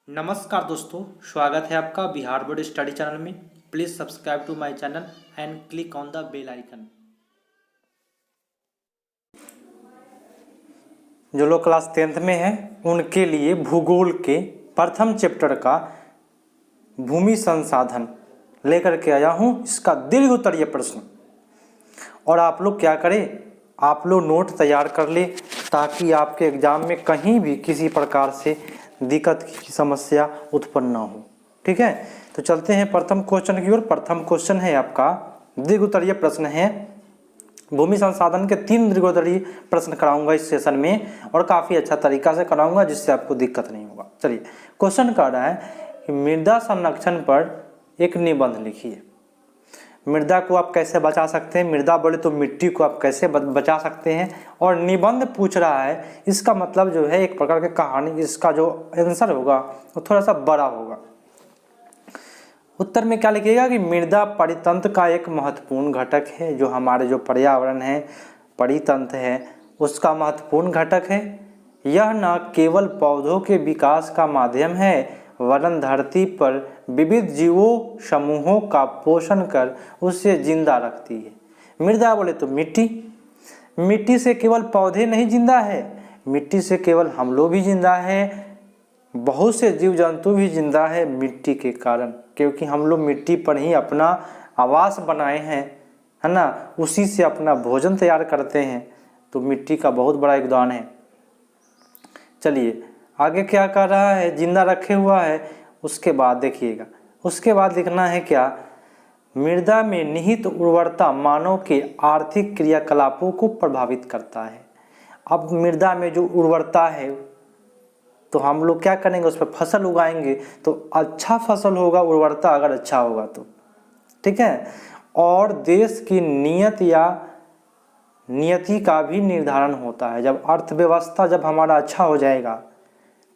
नमस्कार दोस्तों, स्वागत है आपका बिहार बोर्ड स्टडी चैनल में। Please subscribe to my channel and click on the bell icon. जो लोग क्लास 10th में हैं उनके लिए भूगोल के प्रथम चैप्टर का भूमि संसाधन लेकर के आया हूं, इसका दीर्घ उत्तरीय प्रश्न। और आप लोग क्या करें, आप लोग नोट तैयार कर ले ताकि आपके एग्जाम में कहीं भी किसी प्रकार से दिक्कत की समस्या उत्पन्न ना हो। ठीक है, तो चलते हैं प्रथम क्वेश्चन की ओर। प्रथम क्वेश्चन है आपका दीर्घ उत्तरीय प्रश्न है। भूमि संसाधन के 3 दीर्घ उत्तरीय प्रश्न कराऊंगा इस सेशन में और काफ़ी अच्छा तरीका से कराऊंगा जिससे आपको दिक्कत नहीं होगा। चलिए, क्वेश्चन कह रहा है कि मृदा संरक्षण पर एक निबंध लिखिए। मृदा को आप कैसे बचा सकते हैं, मृदा बोले तो मिट्टी को आप कैसे बचा सकते हैं, और निबंध पूछ रहा है, इसका मतलब जो है एक प्रकार की कहानी, इसका जो आंसर होगा वो थोड़ा सा बड़ा होगा। उत्तर में क्या लिखिएगा कि मृदा परितंत्र का एक महत्वपूर्ण घटक है। जो हमारे जो पर्यावरण है, परितंत्र है, उसका महत्वपूर्ण घटक है। यह न केवल पौधों के विकास का माध्यम है वरन धरती पर विविध जीवों समूहों का पोषण कर उसे जिंदा रखती है। मृदा बोले तो मिट्टी, मिट्टी से केवल पौधे नहीं जिंदा है, मिट्टी से केवल हम लोग भी जिंदा है, बहुत से जीव जंतु भी जिंदा है मिट्टी के कारण, क्योंकि हम लोग मिट्टी पर ही अपना आवास बनाए हैं, है ना, उसी से अपना भोजन तैयार करते हैं। तो मिट्टी का बहुत बड़ा योगदान है। चलिए आगे क्या कर रहा है, जिंदा रखे हुआ है। उसके बाद देखिएगा, उसके बाद लिखना है क्या, मृदा में निहित उर्वरता मानव के आर्थिक क्रियाकलापों को प्रभावित करता है। अब मृदा में जो उर्वरता है तो हम लोग क्या करेंगे, उस पर फसल उगाएंगे तो अच्छा फसल होगा, उर्वरता अगर अच्छा होगा तो। ठीक है, और देश की नियति का भी निर्धारण होता है। जब अर्थव्यवस्था जब हमारा अच्छा हो जाएगा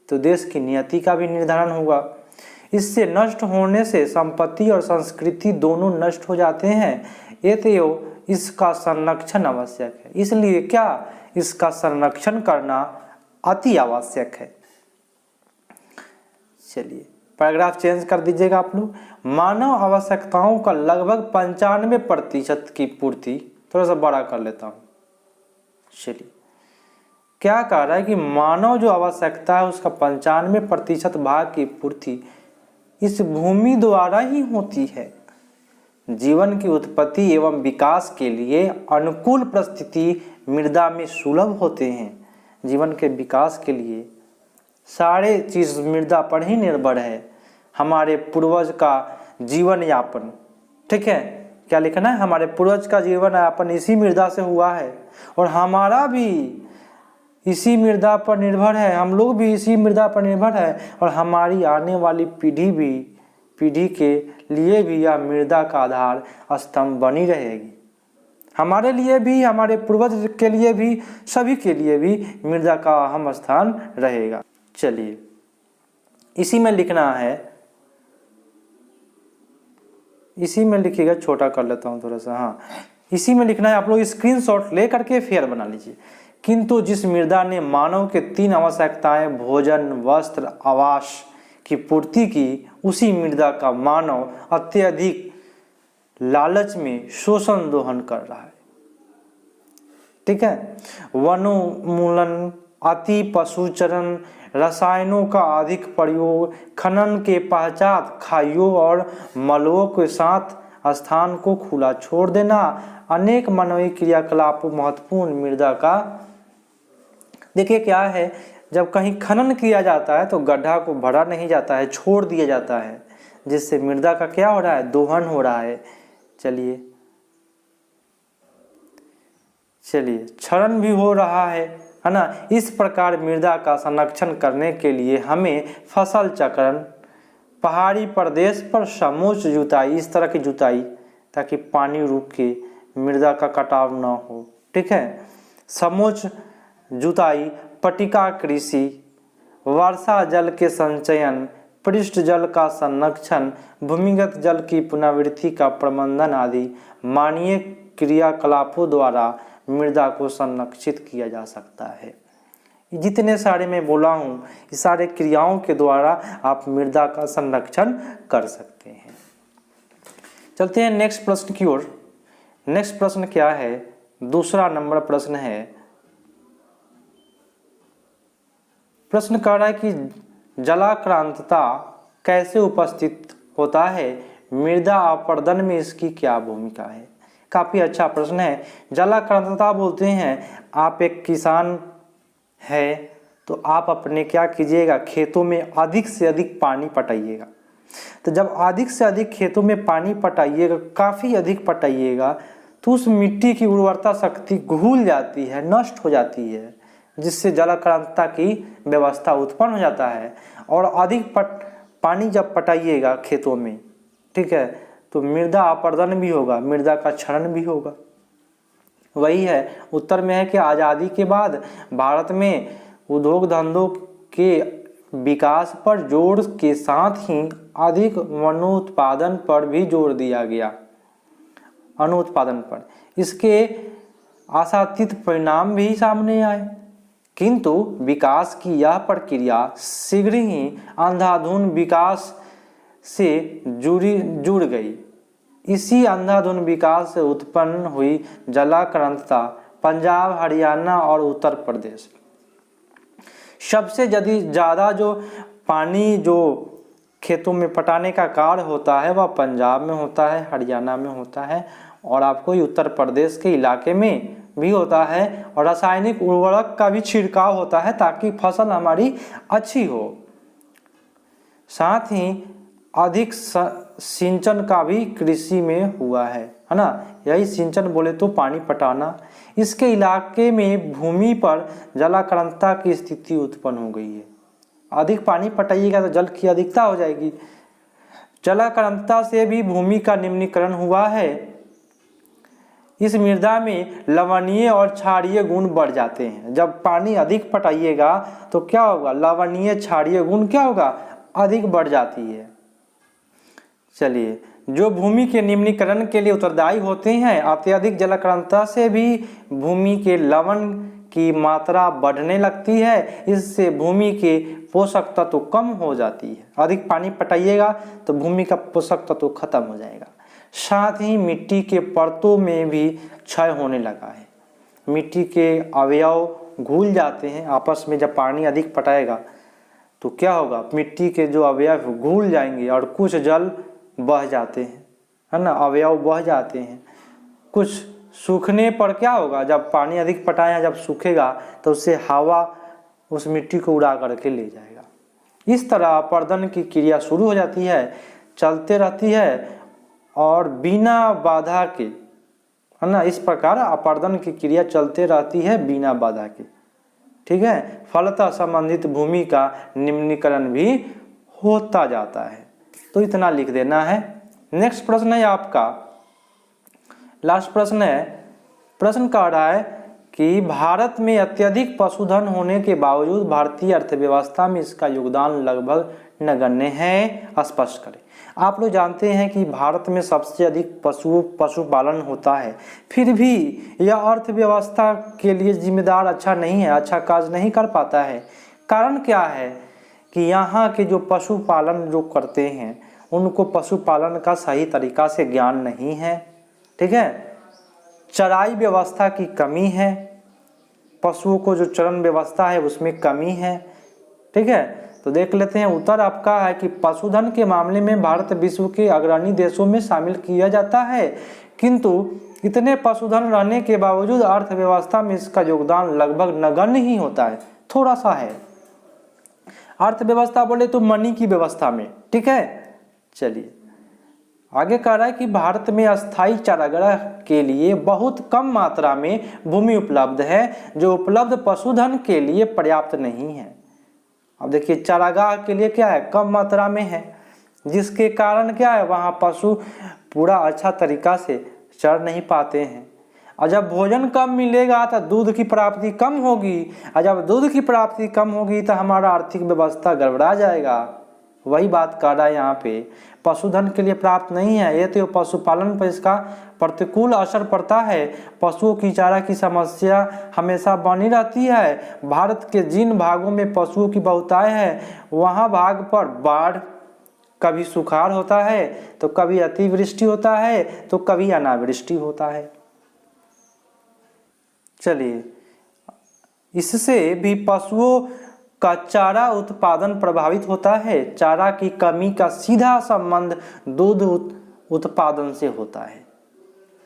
तो देश की नियति का भी निर्धारण होगा। इससे नष्ट होने से संपत्ति और संस्कृति दोनों नष्ट हो जाते हैं। अतएव इसका संरक्षण आवश्यक है। इसलिए क्या, इसका संरक्षण करना अति आवश्यक है। चलिए पैराग्राफ चेंज कर दीजिएगा आप लोग। मानव आवश्यकताओं का लगभग 95% की पूर्ति, थोड़ा सा बड़ा कर लेता हूँ। चलिए क्या कह रहा है कि मानव जो आवश्यकता है उसका 95% भाग की पूर्ति इस भूमि द्वारा ही होती है। जीवन की उत्पत्ति एवं विकास के लिए अनुकूल परिस्थिति मृदा में सुलभ होते हैं। जीवन के विकास के लिए सारे चीज मृदा पर ही निर्भर है। हमारे पूर्वज का जीवन यापन, ठीक है, क्या लिखना है, हमारे पूर्वज का जीवन यापन इसी मृदा से हुआ है और हमारा भी इसी मृदा पर निर्भर है। हम लोग भी इसी मृदा पर निर्भर है और हमारी आने वाली पीढ़ी के लिए भी यह मृदा का आधार स्तंभ बनी रहेगी। हमारे लिए भी, हमारे पूर्वज के लिए भी, सभी के लिए भी मृदा का अहम स्थान रहेगा। चलिए इसी में लिखना है, इसी में लिखिएगा, छोटा कर लेता हूँ थोड़ा सा। हाँ, इसी में लिखना है, आप लोग स्क्रीनशॉट ले करके फेयर बना लीजिए। किंतु जिस मृदा ने मानव के 3 आवश्यकताएं भोजन, वस्त्र, आवास की पूर्ति की, उसी मृदा का मानव अत्यधिक लालच में शोषण दोहन कर रहा है। ठीक है, वनोन्मूलन, अति पशुचरण, रसायनों का अधिक प्रयोग, खनन के पश्चात खाइयों और मलबों के साथ स्थान को खुला छोड़ देना, अनेक मानवीय क्रियाकलापों महत्वपूर्ण मृदा का। देखिए क्या है, जब कहीं खनन किया जाता है तो गड्ढा को भरा नहीं जाता है, छोड़ दिया जाता है, जिससे मृदा का क्या हो रहा है, दोहन हो रहा है। चलिए क्षरण भी हो रहा है ना। इस प्रकार मृदा का संरक्षण करने के लिए हमें फसल चक्रण, पहाड़ी प्रदेश पर समोच्च जुताई, इस तरह की जुताई ताकि पानी रुक के मृदा का कटाव न हो। ठीक है, समोच्च जुताई, पट्टिका कृषि, वर्षा जल के संचयन, पृष्ठ जल का संरक्षण, भूमिगत जल की पुनर्वृद्धि का प्रबंधन आदि मानवीय क्रियाकलापों द्वारा मृदा को संरक्षित किया जा सकता है। जितने सारे मैं बोला हूँ, इस सारे क्रियाओं के द्वारा आप मृदा का संरक्षण कर सकते हैं। चलते हैं नेक्स्ट प्रश्न की ओर। नेक्स्ट प्रश्न क्या है? दूसरा नंबर प्रश्न है। प्रश्न कह रहा है कि जलाक्रांतता कैसे उपस्थित होता है, मृदा अपरदन में इसकी क्या भूमिका है। काफ़ी अच्छा प्रश्न है। जलाक्रांतता बोलते हैं, आप एक किसान है तो आप अपने क्या कीजिएगा, खेतों में अधिक से अधिक पानी पटाइएगा। तो जब अधिक से अधिक खेतों में पानी पटाइएगा, काफ़ी अधिक पटाइएगा, तो उस मिट्टी की उर्वरता शक्ति घुल जाती है, नष्ट हो जाती है, जिससे जलाक्रांतता की व्यवस्था उत्पन्न हो जाता है। और अधिक पानी जब पटाइएगा खेतों में, ठीक है, तो मृदा अपरदन भी होगा, मृदा का क्षरण भी होगा। वही है, उत्तर में है कि आज़ादी के बाद भारत में उद्योग धंधों के विकास पर जोर के साथ ही अधिक वनोत्पादन पर भी जोर दिया गया, अनुत्पादन पर। इसके आशातीत परिणाम भी सामने आए, किंतु विकास की यह प्रक्रिया शीघ्र ही अंधाधुंध विकास से जुड़ गई। इसी अंधाधुंध विकास से उत्पन्न हुई जलाक्रांतता पंजाब, हरियाणा और उत्तर प्रदेश, सबसे ज़्यादा जो पानी जो खेतों में पटाने का कार्य होता है वह पंजाब में होता है, हरियाणा में होता है, और आपको उत्तर प्रदेश के इलाके में भी होता है। और रासायनिक उर्वरक का भी छिड़काव होता है ताकि फसल हमारी अच्छी हो। साथ ही अधिक सिंचन का भी कृषि में हुआ है ना। यही सिंचन बोले तो पानी पटाना। इसके इलाके में भूमि पर जलाक्रांतता की स्थिति उत्पन्न हो गई है। अधिक पानी पटाइएगा तो जल की अधिकता हो जाएगी। जलाक्रांतता से भी भूमि का निम्नीकरण हुआ है। इस मृदा में लवणीय और क्षारीय गुण बढ़ जाते हैं। जब पानी अधिक पटाइएगा तो क्या होगा, लवणीय क्षारीय गुण क्या होगा, अधिक बढ़ जाती है। चलिए, जो भूमि के निम्नीकरण के लिए उत्तरदायी होते हैं, अत्यधिक जलाक्रांतता से भी भूमि के लवण की मात्रा बढ़ने लगती है। इससे भूमि के पोषक तत्व कम हो जाती है। अधिक पानी पटाइएगा तो भूमि का पोषक तत्व खत्म हो जाएगा। साथ ही मिट्टी के परतों में भी क्षय होने लगा है। मिट्टी के अवयव घुल जाते हैं आपस में। जब पानी अधिक पटाएगा तो क्या होगा, मिट्टी के जो अवयव घुल जाएंगे और कुछ जल बह जाते हैं, है ना, अवयव बह जाते हैं। कुछ सूखने पर क्या होगा, जब पानी अधिक पटाया, जब सूखेगा तो उससे हवा उस मिट्टी को उड़ा करके ले जाएगा। इस तरह अपरदन की क्रिया शुरू हो जाती है, चलते रहती है और बिना बाधा के, है ना। इस प्रकार अपरदन की क्रिया चलते रहती है बिना बाधा के, ठीक है। फलतः संबंधित भूमि का निम्नीकरण भी होता जाता है। तो इतना लिख देना है। नेक्स्ट प्रश्न है आपका, लास्ट प्रश्न है। प्रश्न कह रहा है कि भारत में अत्यधिक पशुधन होने के बावजूद भारतीय अर्थव्यवस्था में इसका योगदान लगभग नगण्य है, स्पष्ट करें। आप लोग जानते हैं कि भारत में सबसे अधिक पशुपालन होता है, फिर भी यह अर्थव्यवस्था के लिए जिम्मेदार अच्छा नहीं है, अच्छा कार्य नहीं कर पाता है। कारण क्या है कि यहाँ के जो पशुपालन जो करते हैं उनको पशुपालन का सही तरीका से ज्ञान नहीं है, ठीक है। चराई व्यवस्था की कमी है, पशुओं को जो चरण व्यवस्था है उसमें कमी है, ठीक है। तो देख लेते हैं। उत्तर आपका है कि पशुधन के मामले में भारत विश्व के अग्रणी देशों में शामिल किया जाता है, किंतु इतने पशुधन रहने के बावजूद अर्थव्यवस्था में इसका योगदान लगभग नगण्य ही होता है, थोड़ा सा है। अर्थव्यवस्था बोले तो मनी की व्यवस्था में, ठीक है। चलिए आगे कह रहा है कि भारत में अस्थायी चारागाह के लिए बहुत कम मात्रा में भूमि उपलब्ध है, जो उपलब्ध पशुधन के लिए पर्याप्त नहीं है। अब देखिए, चारागाह के लिए क्या है, कम मात्रा में है, जिसके कारण क्या है, वहाँ पशु पूरा अच्छा तरीका से चर नहीं पाते हैं। और जब भोजन कम मिलेगा तो दूध की प्राप्ति कम होगी, और जब दूध की प्राप्ति कम होगी तो हमारा आर्थिक व्यवस्था गड़बड़ा जाएगा, वही बात कर रहा है यहाँ पे, पशुधन के लिए पर्याप्त नहीं है। ये तो पशुपालन पर इसका प्रतिकूल असर पड़ता है। पशुओं की चारा की समस्या हमेशा बनी रहती है। भारत के जिन भागों में पशुओं की बहुतायत है वहाँ भाग पर बाढ़, कभी सुखाड़ होता है तो कभी अतिवृष्टि होता है तो कभी अनावृष्टि होता है। चलिए, इससे भी पशुओं का चारा उत्पादन प्रभावित होता है। चारा की कमी का सीधा संबंध दूध उत्पादन से होता है।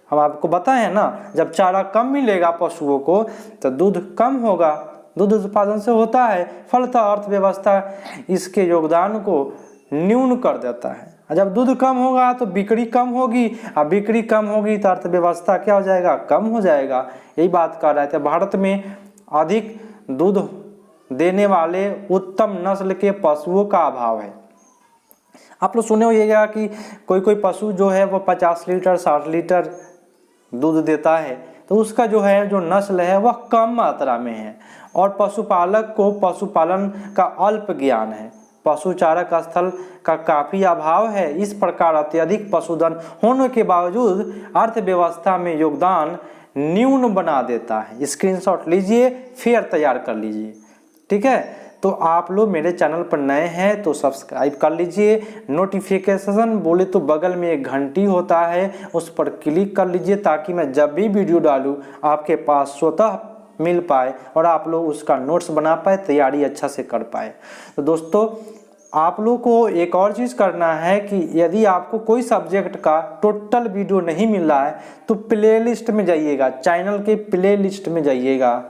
हम आपको बताएं ना, जब चारा कम मिलेगा पशुओं को तो दूध कम होगा, दूध उत्पादन से होता है। फलतः अर्थव्यवस्था इसके योगदान को न्यून कर देता है। जब दूध कम होगा तो बिक्री कम होगी, और बिक्री कम होगी तो अर्थव्यवस्था क्या हो जाएगा, कम हो जाएगा। यही बात कर रहे थे। भारत में अधिक दूध देने वाले उत्तम नस्ल के पशुओं का अभाव है। आप लोग सुने होइएगा कि कोई कोई पशु जो है वो 50 लीटर 60 लीटर दूध देता है, तो उसका जो नस्ल है वह कम मात्रा में है और पशुपालक को पशुपालन का अल्प ज्ञान है। पशु चारक स्थल का काफ़ी अभाव है। इस प्रकार अत्यधिक पशुधन होने के बावजूद अर्थव्यवस्था में योगदान न्यून बना देता है। स्क्रीनशॉट लीजिए, फिर तैयार कर लीजिए, ठीक है। तो आप लोग मेरे चैनल पर नए हैं तो सब्सक्राइब कर लीजिए। नोटिफिकेशन बोले तो बगल में एक घंटी होता है, उस पर क्लिक कर लीजिए ताकि मैं जब भी वीडियो डालूं आपके पास स्वतः मिल पाए और आप लोग उसका नोट्स बना पाए, तैयारी अच्छा से कर पाए। तो दोस्तों, आप लोग को एक और चीज़ करना है कि यदि आपको कोई सब्जेक्ट का टोटल वीडियो नहीं मिल रहा है तो प्लेलिस्ट में जाइएगा, चैनल के प्लेलिस्ट में जाइएगा।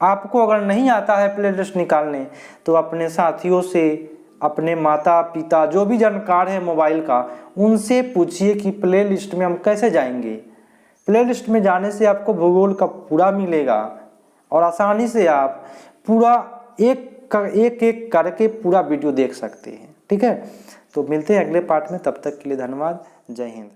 आपको अगर नहीं आता है प्लेलिस्ट निकालने तो अपने साथियों से, अपने माता पिता जो भी जानकार है मोबाइल का, उनसे पूछिए कि प्लेलिस्ट में हम कैसे जाएंगे। प्लेलिस्ट में जाने से आपको भूगोल का पूरा मिलेगा और आसानी से आप पूरा एक एक करके पूरा वीडियो देख सकते हैं, ठीक है। तो मिलते हैं अगले पार्ट में, तब तक के लिए धन्यवाद। जय हिंद।